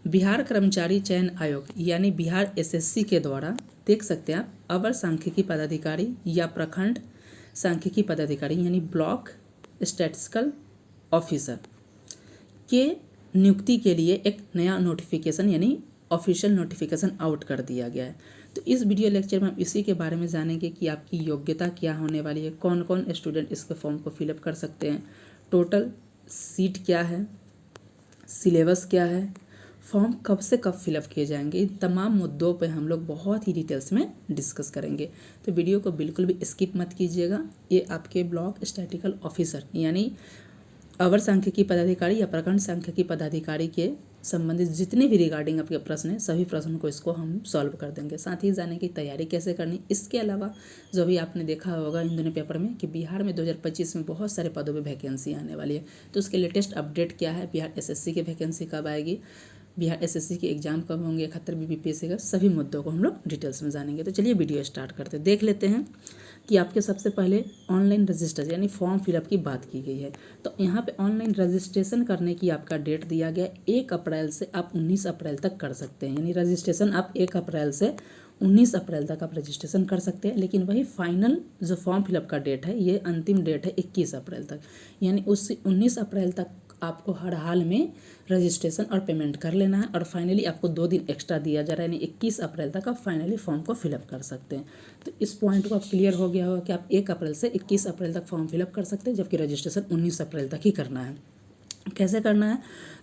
बिहार कर्मचारी चयन आयोग यानी बिहार एसएससी के द्वारा देख सकते हैं आप अवर सांख्यिकी पदाधिकारी या प्रखंड सांख्यिकी पदाधिकारी यानी ब्लॉक स्टैटिस्टिकल ऑफिसर के नियुक्ति के लिए एक नया नोटिफिकेशन यानी ऑफिशियल नोटिफिकेशन आउट कर दिया गया है। तो इस वीडियो लेक्चर में हम इसी के बारे में जानेंगे कि आपकी योग्यता क्या होने वाली है, कौन कौन स्टूडेंट इसके फॉर्म को फिलअप कर सकते हैं, टोटल सीट क्या है, सिलेबस क्या है, फॉर्म कब से कब फिलअप किए जाएंगे, इन तमाम मुद्दों पे हम लोग बहुत ही डिटेल्स में डिस्कस करेंगे। तो वीडियो को बिल्कुल भी स्किप मत कीजिएगा। ये आपके ब्लॉक स्टैटिस्टिकल ऑफिसर यानी अवर सांख्यिकी पदाधिकारी या प्रखंड सांख्यिकी पदाधिकारी के संबंधित जितने भी रिगार्डिंग आपके प्रश्न हैं सभी प्रश्नों को इसको हम सॉल्व कर देंगे। साथ ही जाने की तैयारी कैसे करनी, इसके अलावा जो भी आपने देखा होगा इन दोनों पेपर में कि बिहार में 2025 में बहुत सारे पदों पे वैकेंसी आने वाली है, तो उसके लेटेस्ट अपडेट क्या है, बिहार एसएससी की वैकेंसी कब आएगी, बिहार एसएससी के एग्जाम कब होंगे, 71 बीपीएससी का, सभी मुद्दों को हम लोग डिटेल्स में जानेंगे। तो चलिए वीडियो स्टार्ट करते हैं। देख लेते हैं कि आपके सबसे पहले ऑनलाइन रजिस्टर यानी फॉर्म फिलअप की बात की गई है। तो यहाँ पे ऑनलाइन रजिस्ट्रेशन करने की आपका डेट दिया गया 1 अप्रैल से आप 19 अप्रैल तक कर सकते हैं। यानी रजिस्ट्रेशन आप 1 अप्रैल से 19 अप्रैल तक आप रजिस्ट्रेशन कर सकते हैं, लेकिन वही फाइनल जो फॉर्म फिलअप का डेट है ये अंतिम डेट है 21 अप्रैल तक। यानी उस 19 अप्रैल तक आपको हर हाल में रजिस्ट्रेशन और पेमेंट कर लेना है और फाइनली आपको 2 दिन एक्स्ट्रा दिया जा रहा है, यानी 21 अप्रैल तक आप फाइनली फॉर्म को फिलअप कर सकते हैं। तो इस पॉइंट को आप क्लियर हो गया होगा कि आप 1 अप्रैल से 21 अप्रैल तक फॉर्म फिलअप कर सकते हैं, जबकि रजिस्ट्रेशन 19 अप्रैल तक ही करना है। कैसे करना है,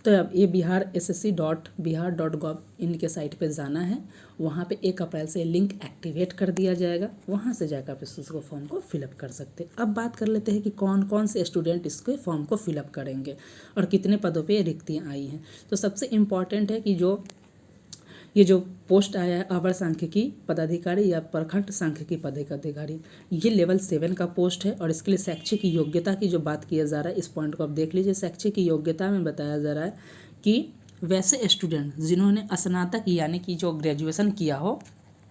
तो अब ये biharssc.bihar.gov इनके साइट पे जाना है, वहाँ पे 1 अप्रैल से लिंक एक्टिवेट कर दिया जाएगा, वहाँ से जाकर आप इसको फॉर्म को फिलअप कर सकते हैं। अब बात कर लेते हैं कि कौन कौन से स्टूडेंट इसके फॉर्म को फिलअप करेंगे और कितने पदों पे रिक्तियाँ आई हैं। तो सबसे इम्पॉर्टेंट है कि ये जो पोस्ट आया है अवर सांख्यिकी पदाधिकारी या प्रखंड सांख्यिकी पदाधिकारी, ये लेवल 7 का पोस्ट है और इसके लिए शैक्षिक योग्यता की जो बात किया जा रहा है, इस पॉइंट को आप देख लीजिए। शैक्षिक योग्यता में बताया जा रहा है कि वैसे स्टूडेंट जिन्होंने स्नातक यानी कि जो ग्रेजुएशन किया हो,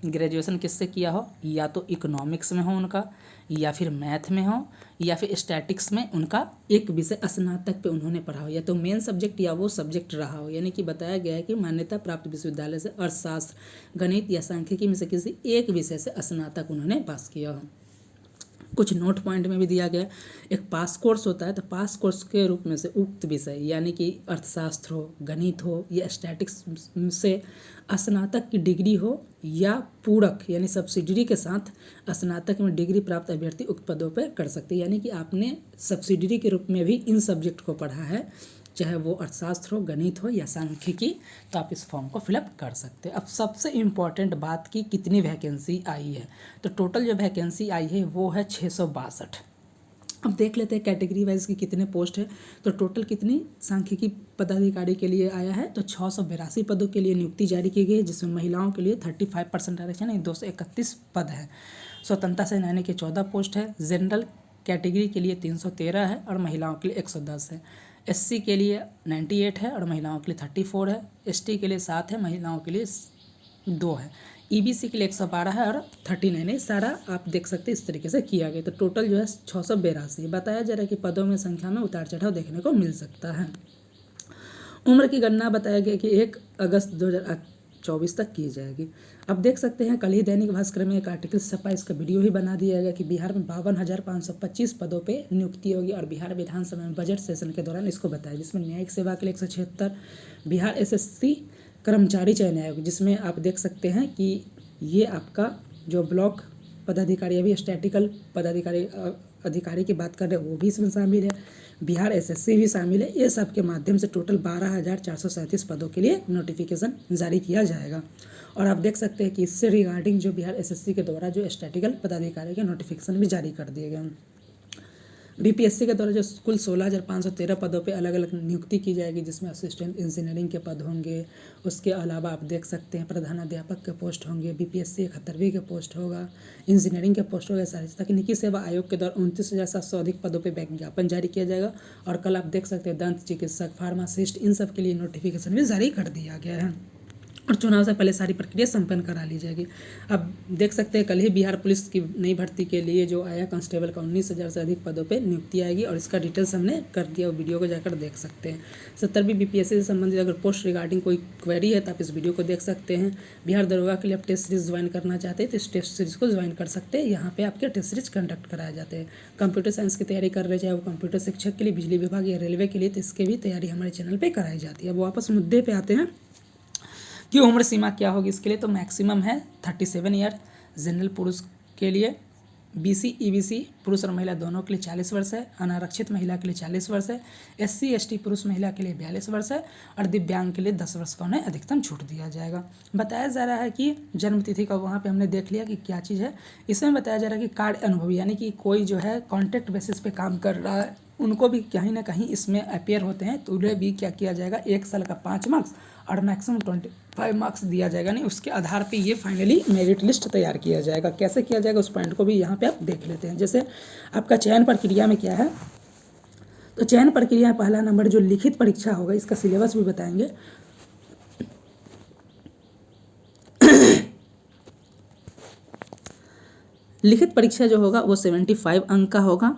ग्रेजुएशन किससे किया हो, या तो इकोनॉमिक्स में हो उनका, या फिर मैथ में हो, या फिर स्टैटिक्स में उनका एक विषय स्नातक पे उन्होंने पढ़ा हो, या तो मेन सब्जेक्ट या वो सब्जेक्ट रहा हो। यानी कि बताया गया है कि मान्यता प्राप्त विश्वविद्यालय से अर्थशास्त्र, गणित या सांख्यिकी में से किसी एक विषय से स्नातक उन्होंने पास किया हो। कुछ नोट पॉइंट में भी दिया गया, एक पास कोर्स होता है, तो पास कोर्स के रूप में से उक्त विषय यानी कि अर्थशास्त्र हो, गणित हो या स्टैटिक्स से स्नातक की डिग्री हो या पूरक यानी सब्सिडियरी के साथ स्नातक में डिग्री प्राप्त अभ्यर्थी उक्त पदों पर कर सकते हैं। यानी कि आपने सब्सिडियरी के रूप में भी इन सब्जेक्ट को पढ़ा है, चाहे वो अर्थशास्त्र हो, गणित हो या सांख्यिकी, तो आप इस फॉर्म को फिलअप कर सकते हैं। अब सबसे इम्पॉर्टेंट बात की कितनी वैकेंसी आई है, तो टोटल जो वैकेंसी आई है वो है 662। अब देख लेते हैं कैटेगरी वाइज की कितने पोस्ट है। तो टोटल कितनी सांख्यिकी पदाधिकारी के लिए आया है, तो 682 पदों के लिए नियुक्ति जारी की गई है, जिसमें महिलाओं के लिए 35% आरक्षण है, 231 पद है। स्वतंत्रता सेनानी के 14 पोस्ट है, जनरल कैटेगरी के लिए 313 है और महिलाओं के लिए 110 है। एससी के लिए 98 है और महिलाओं के लिए 34 है, एसटी के लिए 7 है, महिलाओं के लिए 2 है, ईबीसी के लिए 112 है और 39 है। सारा आप देख सकते हैं इस तरीके से किया गया। तो टोटल जो है 682 बताया जा रहा है कि पदों में संख्या में उतार चढ़ाव देखने को मिल सकता है। उम्र की गणना बताया गया कि 1 अगस्त 2024 तक की जाएगी। अब देख सकते हैं कल ही दैनिक भास्कर में एक आर्टिकल छपा, इसका वीडियो भी बना दिया गया कि बिहार में 52,525 पदों पे नियुक्ति होगी और बिहार विधानसभा में बजट सेशन के दौरान इसको बताया, जिसमें न्यायिक सेवा के लिए 176, बिहार एसएससी कर्मचारी चयन आयोग, जिसमें आप देख सकते हैं कि ये आपका जो ब्लॉक पदाधिकारी अभी स्टैटिकल पदाधिकारी अधिकारी की बात कर रहे हैं वो भी इसमें शामिल है, बिहार एसएससी भी शामिल है। ये सब के माध्यम से टोटल 12,437 पदों के लिए नोटिफिकेशन जारी किया जाएगा। और आप देख सकते हैं कि इससे रिगार्डिंग जो बिहार एसएससी के द्वारा जो स्टैटिकल पदाधिकारी के नोटिफिकेशन भी जारी कर दिए गए। बीपीएससी के द्वारा जो कुल 16,513 पदों पे अलग अलग नियुक्ति की जाएगी, जिसमें असिस्टेंट इंजीनियरिंग के पद होंगे, उसके अलावा आप देख सकते हैं प्रधानाध्यापक के पोस्ट होंगे, बीपीएससी 71वीं के पोस्ट होगा, इंजीनियरिंग के पोस्ट होगा, सारी तकनीकी सेवा आयोग के द्वारा 29,700 अधिक पदों पर विज्ञापन जारी किया जाएगा। और कल आप देख सकते हैं दंत चिकित्सक, फार्मासिस्ट, इन सब के लिए नोटिफिकेशन भी जारी कर दिया गया है। और चुनाव से पहले सारी प्रक्रिया संपन्न करा ली जाएगी। अब देख सकते हैं कल ही बिहार पुलिस की नई भर्ती के लिए जो आया कांस्टेबल का 19,000 से अधिक पदों पे नियुक्ति आएगी और इसका डिटेल्स हमने कर दिया, वो वीडियो को जाकर देख सकते हैं। 70वीं बीपीएससी से संबंधित अगर पोस्ट रिगार्डिंग कोई क्वेरी है तो आप इस वीडियो को देख सकते हैं। बिहार दरोगा के लिए आप टेस्ट सीरीज ज्वाइन करना चाहते हैं तो इस टेस्ट सीरीज को ज्वाइन कर सकते हैं। यहाँ पे आपके टेस्ट सीरीज कंडक्ट कराए जाते हैं। कंप्यूटर साइंस की तैयारी कर रहे, चाहे वो कंप्यूटर शिक्षक के लिए, बिजली विभाग या रेलवे के लिए, तो इसके भी तैयारी हमारे चैनल पर कराई जाती है। अब वापस मुद्दे पे आते हैं कि उम्र सीमा क्या होगी इसके लिए। तो मैक्सिमम है 37 ईयर जनरल पुरुष के लिए, बीसी ईबीसी पुरुष और महिला दोनों के लिए 40 वर्ष है, अनारक्षित महिला के लिए 40 वर्ष है, एससी एसटी पुरुष महिला के लिए 42 वर्ष है और दिव्यांग के लिए 10 वर्ष का उन्हें अधिकतम छूट दिया जाएगा। बताया जा रहा है कि जन्म तिथि का वहाँ पे हमने देख लिया कि क्या चीज़ है। इसमें बताया जा रहा है कि कार्य अनुभवी यानी कि कोई जो है कॉन्ट्रैक्ट बेसिस पे काम कर रहा है उनको भी कहीं ना कहीं इसमें अपेयर होते हैं, तो उन्हें भी क्या किया जाएगा 1 साल का 5 मार्क्स और मैक्सिमम 25 मार्क्स दिया जाएगा। नहीं उसके आधार पे ये फाइनली मेरिट लिस्ट तैयार किया जाएगा। कैसे किया जाएगा उस पॉइंट को भी यहाँ पे आप देख लेते हैं। जैसे आपका चयन प्रक्रिया में क्या है, तो चयन प्रक्रिया पहला नंबर जो लिखित परीक्षा होगा, इसका सिलेबस भी बताएंगे। लिखित परीक्षा जो होगा वो 75 अंक का होगा,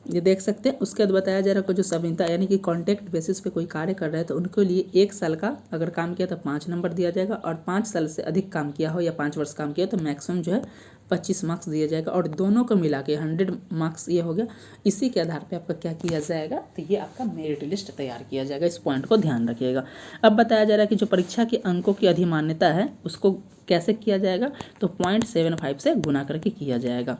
ये देख सकते हैं। उसके बाद बताया जा रहा है कि जो संविदा यानी कि कॉन्ट्रैक्ट बेसिस पे कोई कार्य कर रहा है तो उनके लिए 1 साल का अगर काम किया तो 5 नंबर दिया जाएगा और 5 साल से अधिक काम किया हो या 5 वर्ष काम किया तो मैक्सिमम जो है 25 मार्क्स दिया जाएगा और दोनों को मिला के 100 मार्क्स ये हो गया। इसी के आधार पे आपका क्या किया जाएगा, तो ये आपका मेरिट लिस्ट तैयार किया जाएगा। इस पॉइंट को ध्यान रखिएगा। अब बताया जा रहा है कि जो परीक्षा के अंकों की अधिमान्यता है उसको कैसे किया जाएगा, तो 0.75 से गुना करके किया जाएगा।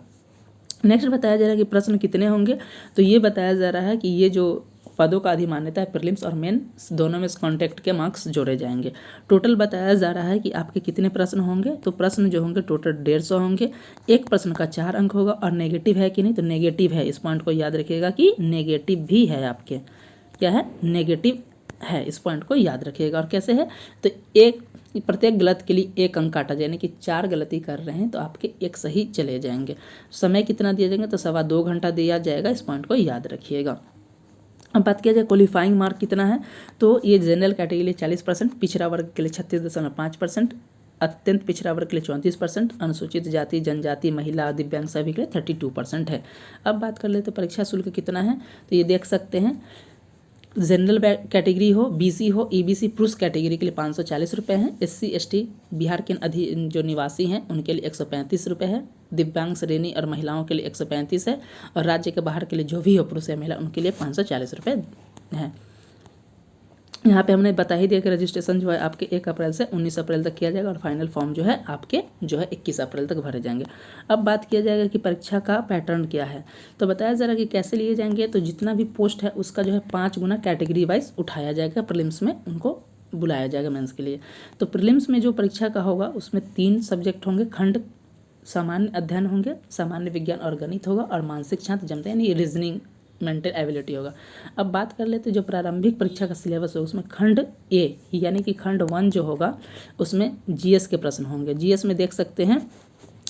नेक्स्ट बताया जा रहा है कि प्रश्न कितने होंगे, तो ये बताया जा रहा है कि ये जो पदों का अधिमान्यता है प्रीलिम्स और मेन दोनों में कॉन्टैक्ट के मार्क्स जोड़े जाएंगे। टोटल बताया जा रहा है कि आपके कितने प्रश्न होंगे, तो प्रश्न जो होंगे टोटल 150 होंगे। एक प्रश्न का 4 अंक होगा और नेगेटिव है कि नहीं, तो नेगेटिव है। इस पॉइंट को याद रखिएगा कि नेगेटिव भी है, आपके क्या है नेगेटिव है, इस पॉइंट को याद रखिएगा। और कैसे है, तो एक प्रत्येक गलत के लिए 1 अंक काटा जाए, यानी कि 4 गलती कर रहे हैं तो आपके 1 सही चले जाएंगे। समय कितना दिया जाएगा, तो 2.25 घंटा दिया जाएगा, इस पॉइंट को याद रखिएगा। अब बात किया जाए क्वालिफाइंग मार्क कितना है, तो ये जनरल कैटेगरी के लिए 40%, पिछड़ा वर्ग के लिए 36.5%, अत्यंत पिछड़ा वर्ग के लिए 34%, अनुसूचित जाति जनजाति महिला दिव्यांग सभी के लिए 32% है। अब बात कर लेते परीक्षा शुल्क कितना है, तो ये देख सकते हैं जनरल कैटेगरी हो, बीसी हो, ईबीसी पुरुष कैटेगरी के लिए 540 रुपये हैं, एससी एसटी बिहार के जो निवासी हैं उनके लिए 135 रुपये है, दिव्यांग श्रेणी और महिलाओं के लिए 135 है और राज्य के बाहर के लिए जो भी हो पुरुष या महिला उनके लिए 540 रुपये है। यहाँ पे हमने बता ही दिया कि रजिस्ट्रेशन जो है आपके 1 अप्रैल से 19 अप्रैल तक किया जाएगा और फाइनल फॉर्म जो है आपके जो है 21 अप्रैल तक भरे जाएंगे। अब बात किया जाएगा कि परीक्षा का पैटर्न क्या है, तो बताया जा रहा है कि कैसे लिए जाएंगे, तो जितना भी पोस्ट है उसका जो है 5 गुना कैटेगरी वाइज उठाया जाएगा, प्रीलिम्स में उनको बुलाया जाएगा मेंस के लिए। तो प्रीलिम्स में जो परीक्षा का होगा उसमें 3 सब्जेक्ट होंगे, खंड सामान्य अध्ययन होंगे, सामान्य विज्ञान और गणित होगा और मानसिक क्षमता जमते यानी रीजनिंग मेंटल एबिलिटी होगा। अब बात कर लेते जो प्रारंभिक परीक्षा का सिलेबस होगा उसमें खंड ए यानी कि खंड 1 जो होगा उसमें जीएस के प्रश्न होंगे। जीएस में देख सकते हैं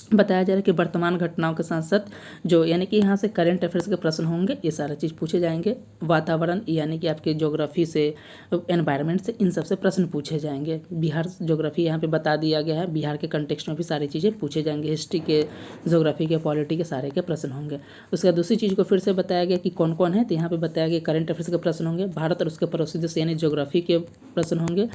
बताया जा रहा है कि वर्तमान घटनाओं के साथ साथ जो यानी कि यहाँ से करंट अफेयर्स के प्रश्न होंगे, ये सारा चीज़ पूछे जाएंगे। वातावरण यानी कि आपके ज्योग्राफी से, एनवायरनमेंट से, इन सबसे प्रश्न पूछे जाएंगे। बिहार ज्योग्राफी यहाँ पे बता दिया गया है, बिहार के कंटेक्स्ट में भी सारी चीज़ें पूछे जाएंगे। हिस्ट्री के, ज्योग्राफी के, पॉलिटी के सारे के प्रश्न होंगे। उसके बाद दूसरी चीज़ को फिर से बताया गया कि कौन कौन है, तो यहाँ पर बताया गया करंट अफेयर्स के प्रश्न होंगे, भारत और उसके पड़ोसी देश यानी ज्योग्राफी के प्रश्न होंगे।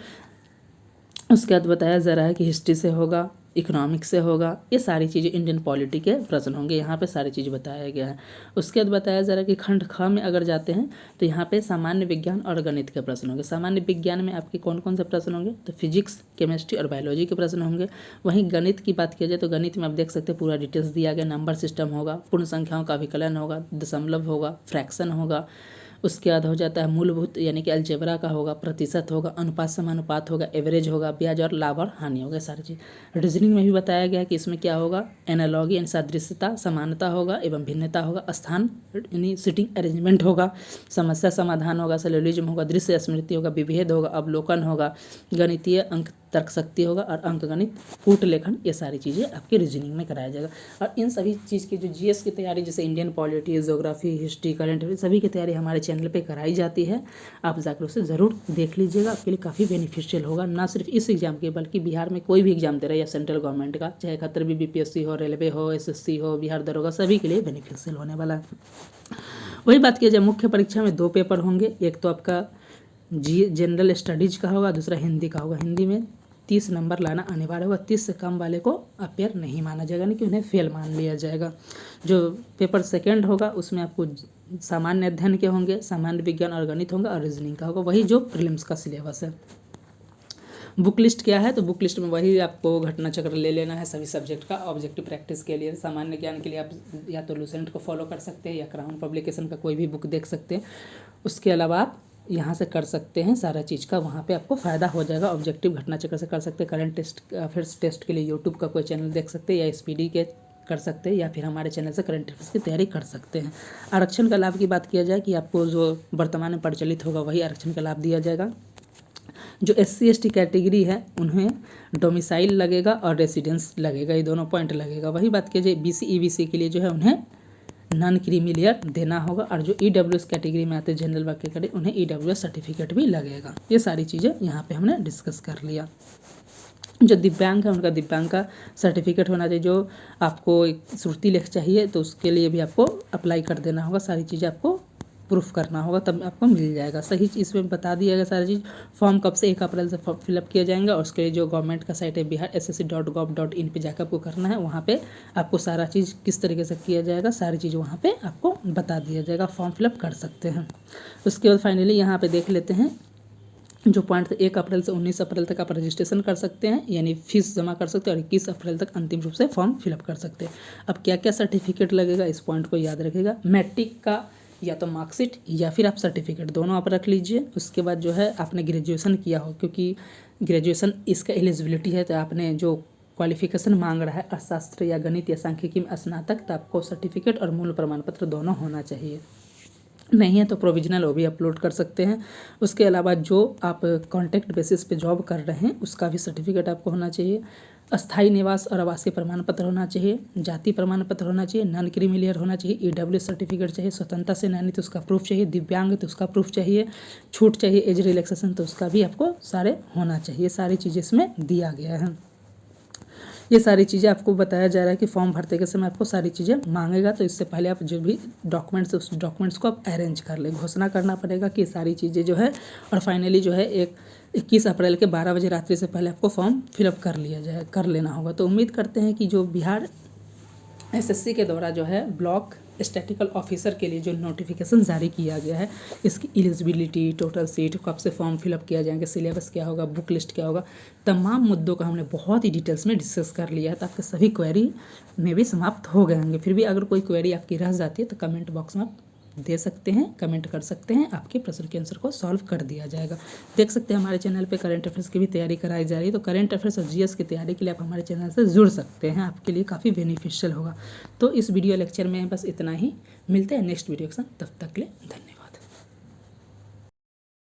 उसके बाद बताया जा रहा है कि हिस्ट्री से होगा, इकोनॉमिक्स से होगा, ये सारी चीज़ें इंडियन पॉलिटी के प्रश्न होंगे, यहाँ पे सारी चीज़ बताया गया है। उसके बाद बताया जा रहा है कि खंड ख में अगर जाते हैं तो यहाँ पे सामान्य विज्ञान और गणित के प्रश्न होंगे। सामान्य विज्ञान में आपके कौन कौन से प्रश्न होंगे, तो फिजिक्स, केमिस्ट्री और बायोलॉजी के प्रश्न होंगे। वहीं गणित की बात किया जाए तो गणित में आप देख सकते हैं पूरा डिटेल्स दिया गया, नंबर सिस्टम होगा, पूर्ण संख्याओं का विकलन होगा, दशमलव होगा, फ्रैक्शन होगा। उसके बाद हो जाता है मूलभूत यानी कि अलजेब्रा का होगा, प्रतिशत होगा, अनुपात समानुपात होगा, एवरेज होगा, ब्याज और लाभ और हानि होगा, सारी चीज़। रीजनिंग में भी बताया गया कि इसमें क्या होगा, एनालॉगी यानी सादृश्यता, समानता होगा एवं भिन्नता होगा, स्थान यानी सिटिंग अरेंजमेंट होगा, समस्या समाधान होगा, सिलोजिज्म होगा, दृश्य स्मृति होगा, विभेद होगा, अवलोकन होगा, गणितीय अंक तर्कशक्ति होगा और अंकगणित, कूट लेखन, ये सारी चीज़ें आपकी रीजनिंग में कराया जाएगा। और इन सभी चीज़ की जो जीएस की तैयारी जैसे Indian polity, geography, history, current affair, सभी की तैयारी हमारे चैनल पे कराई जाती है। आप जाकर उसे ज़रूर देख लीजिएगा, आपके लिए काफ़ी बेनिफिशियल होगा। ना सिर्फ इस एग्ज़ाम के बल्कि बिहार में कोई भी एग्जाम दे रहा है या सेंट्रल गवर्नमेंट का, चाहे 71 भी बीपीएससी हो, रेलवे हो, एसएससी हो, बिहार दरोगा, सभी के लिए बेनिफिशियल होने वाला है। वही बात किया जाए, मुख्य परीक्षा में 2 पेपर होंगे। एक तो आपका जनरल स्टडीज का होगा, दूसरा हिंदी का होगा। हिंदी में 30 नंबर लाना अनिवार्य होगा। 30 से कम वाले को अपेयर नहीं माना जाएगा, नहीं कि उन्हें फेल मान लिया जाएगा। जो पेपर सेकंड होगा उसमें आपको सामान्य अध्ययन के होंगे, सामान्य विज्ञान और गणित होंगे, और रीजनिंग का होगा, वही जो प्रीलिम्स का सिलेबस है। बुक लिस्ट क्या है, तो बुक लिस्ट में वही आपको घटना चक्र ले लेना है सभी सब्जेक्ट का। ऑब्जेक्टिव प्रैक्टिस के लिए, सामान्य ज्ञान के लिए आप या तो लूसेंट को फॉलो कर सकते हैं या क्राउन पब्लिकेशन का कोई भी बुक देख सकते हैं। उसके अलावा आप यहाँ से कर सकते हैं सारा चीज़ का, वहाँ पे आपको फ़ायदा हो जाएगा। ऑब्जेक्टिव घटना चक्र से कर सकते हैं। करंट टेस्ट के लिए यूट्यूब का कोई चैनल देख सकते हैं या SPD के कर सकते हैं, या फिर हमारे चैनल से करंट अफेयर्स की तैयारी कर सकते हैं। आरक्षण का लाभ की बात किया जाए कि आपको जो वर्तमान में प्रचलित होगा वही आरक्षण का लाभ दिया जाएगा। जो SC ST कैटेगरी है उन्हें डोमिसाइल लगेगा और रेसिडेंस लगेगा, ये दोनों पॉइंट लगेगा। वही बात किया जाए BC EBC के लिए जो है उन्हें नॉन क्रीमी लेयर देना होगा, और जो EWS कैटेगरी में आते हैं जनरल वर्ग के उन्हें EWS सर्टिफिकेट भी लगेगा। ये सारी चीज़ें यहाँ पे हमने डिस्कस कर लिया। जो दिव्यांग है उनका दिव्यांग का सर्टिफिकेट होना चाहिए। जो आपको एक श्रुति लेख चाहिए तो उसके लिए भी आपको अप्लाई कर देना होगा, सारी चीज़ें आपको प्रूफ करना होगा, तब आपको मिल जाएगा। सही इसमें बता दिया गया सारी चीज़। फॉर्म कब से 1 अप्रैल से फिलअप किया जाएगा, और उसके लिए जो गवर्नमेंट का साइट है biharssc.gov.in पे जाकर आपको करना है। वहाँ पे आपको सारा चीज़ किस तरीके से किया जाएगा, सारी चीज़ वहाँ पे आपको बता दिया जाएगा। फॉर्म फिलअप कर सकते हैं। उसके बाद फाइनली यहाँ पे देख लेते हैं जो पॉइंट 1 अप्रैल से 19 अप्रैल तक आप रजिस्ट्रेशन कर सकते हैं, यानी फीस जमा कर सकते हैं, और 21 अप्रैल तक अंतिम रूप से फॉर्म फिलअप कर सकते हैं। अब क्या क्या सर्टिफिकेट लगेगा, इस पॉइंट को याद रखिएगा। मैट्रिक का या तो मार्कशीट या फिर आप सर्टिफिकेट, दोनों आप रख लीजिए। उसके बाद जो है आपने ग्रेजुएशन किया हो, क्योंकि ग्रेजुएशन इसका एलिजिबिलिटी है, तो आपने जो क्वालिफिकेशन मांग रहा है अर्थशास्त्र या गणित या सांख्यिकी में स्नातक, तो आपको सर्टिफिकेट और मूल प्रमाण पत्र दोनों होना चाहिए। नहीं है तो प्रोविजनल वो भी अपलोड कर सकते हैं। उसके अलावा जो आप कॉन्ट्रैक्ट बेसिस पे जॉब कर रहे हैं उसका भी सर्टिफिकेट आपको होना चाहिए। अस्थायी निवास और आवासीय प्रमाण पत्र होना चाहिए। जाति प्रमाण पत्र होना चाहिए। नॉन क्रीमी लेयर होना चाहिए। EWS सर्टिफिकेट चाहिए। स्वतंत्रता सेनानी तो उसका प्रूफ चाहिए। दिव्यांग तो उसका प्रूफ चाहिए। छूट चाहिए एज रिलैक्सेशन तो उसका भी आपको सारे होना चाहिए। सारी चीज़ें इसमें दिया गया है। ये सारी चीज़ें आपको बताया जा रहा है कि फॉर्म भरते के समय आपको सारी चीज़ें मांगेगा, तो इससे पहले आप जो भी डॉक्यूमेंट्स उस डॉक्यूमेंट्स को आप अरेंज कर लें। घोषणा करना पड़ेगा कि सारी चीज़ें जो है, और फाइनली जो है 21 अप्रैल के 12 बजे रात्रि से पहले आपको फॉर्म फिलअप कर लेना होगा। तो उम्मीद करते हैं कि जो बिहार SSC के द्वारा जो है ब्लॉक स्टैटिकल ऑफिसर के लिए जो नोटिफिकेशन जारी किया गया है, इसकी एलिजिबिलिटी, टोटल सीट, कब से फॉर्म फिलअप किया जाएंगे, सिलेबस क्या होगा, बुक लिस्ट क्या होगा, तमाम मुद्दों का हमने बहुत ही डिटेल्स में डिस्कस कर लिया है। तो आपके सभी क्वेरी में भी समाप्त हो गए होंगे। फिर भी अगर कोई क्वेरी आपकी रह जाती है तो कमेंट बॉक्स में आप दे सकते हैं, कमेंट कर सकते हैं, आपके प्रश्न के आंसर को सॉल्व कर दिया जाएगा। देख सकते हैं हमारे चैनल पे करंट अफेयर्स की भी तैयारी कराई जा रही है। तो करंट अफेयर्स और GS की तैयारी के लिए आप हमारे चैनल से जुड़ सकते हैं, आपके लिए काफ़ी बेनिफिशियल होगा। तो इस वीडियो लेक्चर में बस इतना ही। मिलते हैं नेक्स्ट वीडियो के साथ, तब तक के लिए धन्यवाद।